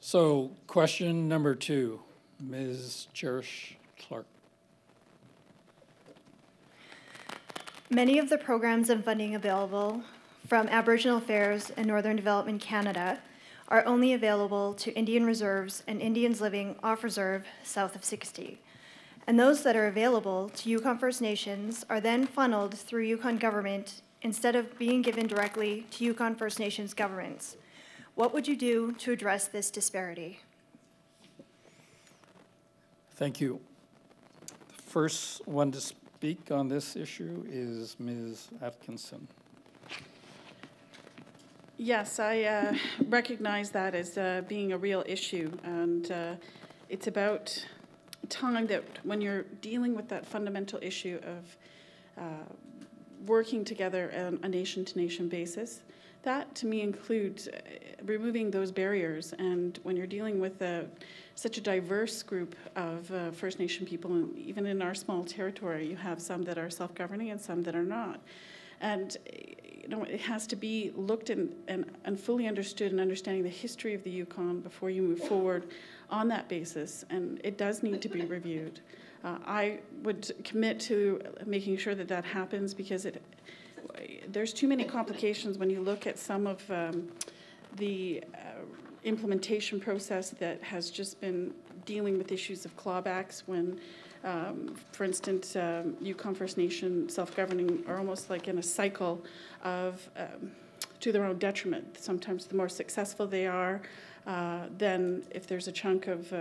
So question number 2, Ms. Cherish-Clark. Many of the programs and funding available from Aboriginal Affairs and Northern Development Canada are only available to Indian reserves and Indians living off reserve south of 60. And those that are available to Yukon First Nations are then funneled through Yukon Government instead of being given directly to Yukon First Nations governments. What would you do to address this disparity? Thank you. The first one to speak on this issue is Ms. Atkinson. Yes, I recognize that as being a real issue, and it's about time that when you're dealing with that fundamental issue of working together on a nation-to-nation basis, that to me includes removing those barriers. And when you're dealing with such a diverse group of First Nation people, and even in our small territory, you have some that are self-governing and some that are not. And you know, it has to be looked and fully understood, and understanding the history of the Yukon before you move forward on that basis. And it does need to be reviewed. I would commit to making sure that that happens, because there's too many complications when you look at some of the implementation process that has just been dealing with issues of clawbacks when, for instance, Yukon First Nation self-governing are almost like in a cycle of to their own detriment. Sometimes the more successful they are, then if there's a chunk of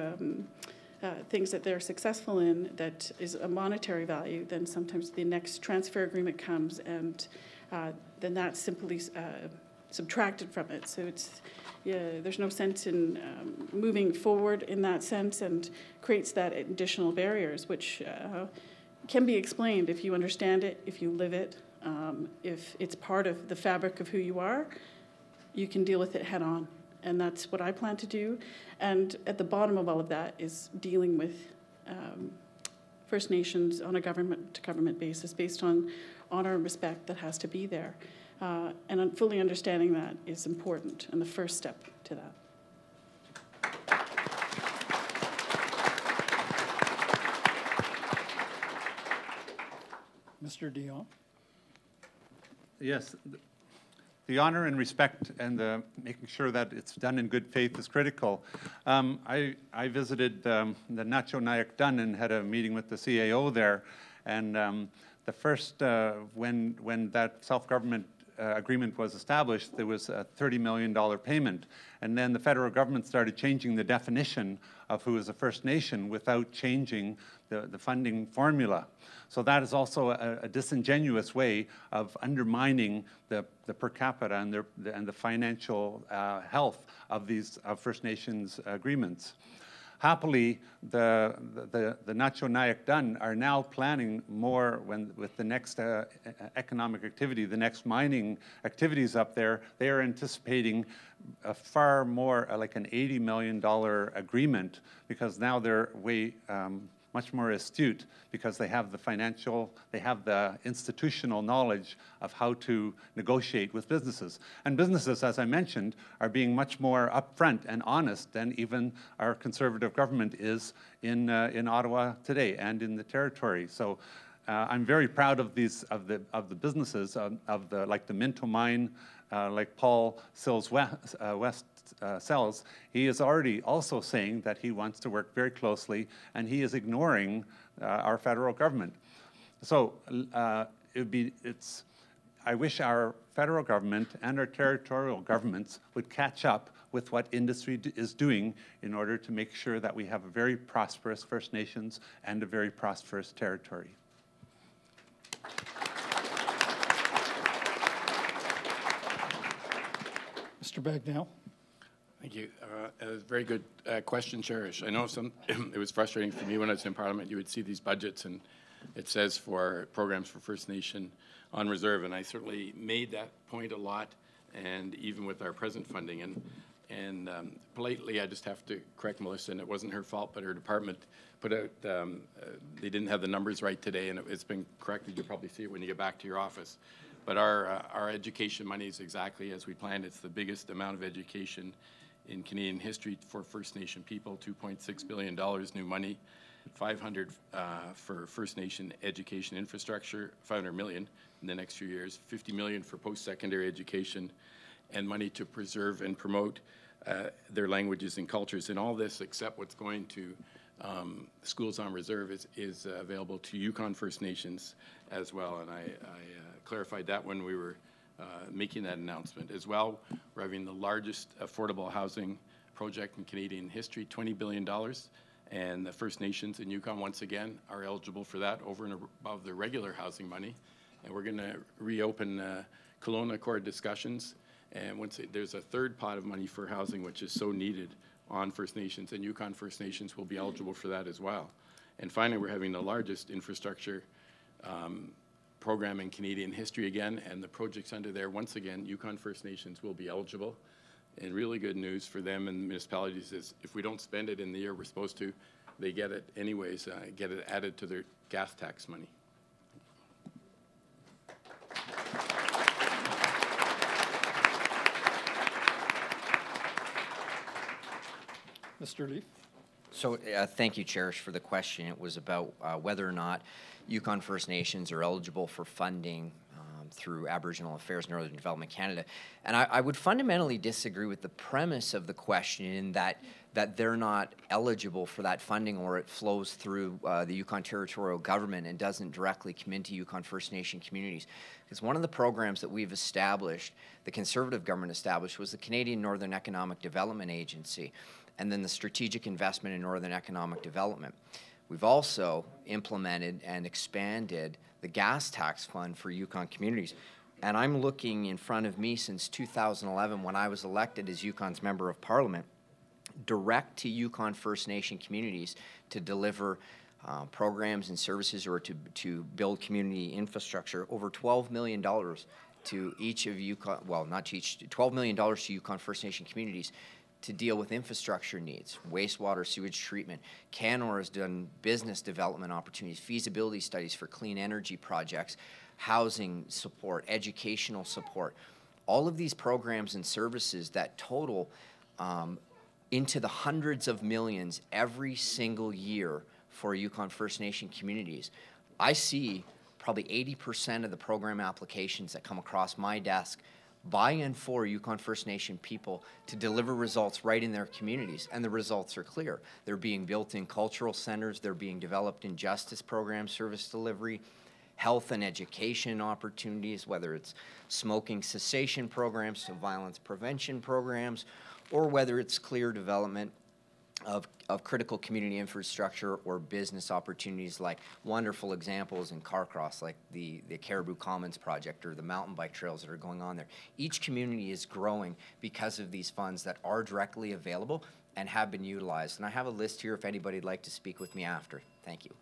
things that they're successful in that is a monetary value, then sometimes the next transfer agreement comes, and then that's simply subtracted from it. So there's no sense in moving forward in that sense, and creates that additional barriers, which can be explained if you understand it, if you live it, if it's part of the fabric of who you are, you can deal with it head on. And that's what I plan to do. And at the bottom of all of that is dealing with First Nations on a government-to-government basis, based on honor and respect that has to be there. And fully understanding that is important, and the first step to that. Mr. Dion. Yes. The honor and respect and making sure that it's done in good faith is critical. I visited the Nacho Nayak Dun and had a meeting with the CAO there, and the first, when that self-government agreement was established, there was a $30 million payment, and then the federal government started changing the definition of who is a First Nation without changing the funding formula. So that is also a disingenuous way of undermining the per capita and the financial health of these First Nations agreements. Happily, the Nacho Nayak Dun are now planning more with the next economic activity, the next mining activities up there. They are anticipating a far more, like an $80 million agreement, because now they're way much more astute, because they have the financial, they have the institutional knowledge of how to negotiate with businesses. And businesses, as I mentioned, are being much more upfront and honest than even our Conservative government is in Ottawa today and in the territory. So I'm very proud of these of the businesses like the Minto Mine, like Paul Sills West Sells. He is already also saying that he wants to work very closely, and he is ignoring our federal government. So I wish our federal government and our territorial governments would catch up with what industry is doing in order to make sure that we have a very prosperous First Nations and a very prosperous territory. Mr. Bagnell. Thank you. A very good question, Cherish. I know it was frustrating for me when I was in Parliament. You would see these budgets, and it says for programs for First Nation on reserve, and I certainly made that point a lot, and even with our present funding. And politely, I just have to correct Melissa, and it wasn't her fault, but her department put out, they didn't have the numbers right today, and it's been corrected. You'll probably see it when you get back to your office. But our education money is exactly as we planned. It's the biggest amount of education in Canadian history for First Nation people, $2.6 billion new money, 500 for First Nation education infrastructure, 500 million in the next few years, 50 million for post-secondary education, and money to preserve and promote their languages and cultures. And all this, except what's going to schools on reserve, is available to Yukon First Nations as well. And I clarified that when we were making that announcement. As well, we're having the largest affordable housing project in Canadian history, $20 billion. And the First Nations in Yukon, once again, are eligible for that over and above their regular housing money. And we're going to reopen Kelowna Accord discussions. And there's a third pot of money for housing, which is so needed on First Nations, and Yukon First Nations will be eligible for that as well. And finally, we're having the largest infrastructure program in Canadian history again, and the projects under there, once again, Yukon First Nations will be eligible. And really good news for them and municipalities is if we don't spend it in the year we're supposed to, they get it anyways, get it added to their gas tax money. Mr. Leaf? So thank you, Cherish, for the question. It was about whether or not Yukon First Nations are eligible for funding through Aboriginal Affairs Northern Development Canada. And I would fundamentally disagree with the premise of the question in that they're not eligible for that funding, or it flows through the Yukon Territorial Government and doesn't directly come into Yukon First Nation communities. Because one of the programs that we've established, the Conservative government established, was the Canadian Northern Economic Development Agency, and then the Strategic Investment in Northern Economic Development. We've also implemented and expanded the gas tax fund for Yukon communities. And I'm looking in front of me since 2011, when I was elected as Yukon's Member of Parliament, direct to Yukon First Nation communities to deliver programs and services, or to build community infrastructure, over $12 million to each of Yukon, well, not to each, $12 million to Yukon First Nation communities to deal with infrastructure needs, wastewater, sewage treatment. Canor has done business development opportunities, feasibility studies for clean energy projects, housing support, educational support. All of these programs and services that total into the hundreds of millions every single year for Yukon First Nation communities. I see probably 80% of the program applications that come across my desk by and for Yukon First Nation people to deliver results right in their communities, and the results are clear. They're being built in cultural centers, they're being developed in justice programs, service delivery, health and education opportunities, whether it's smoking cessation programs to violence prevention programs, or whether it's clear development of critical community infrastructure or business opportunities, like wonderful examples in Carcross, like the Caribou Commons project or the mountain bike trails that are going on there. Each community is growing because of these funds that are directly available and have been utilized. And I have a list here if anybody'd like to speak with me after. Thank you.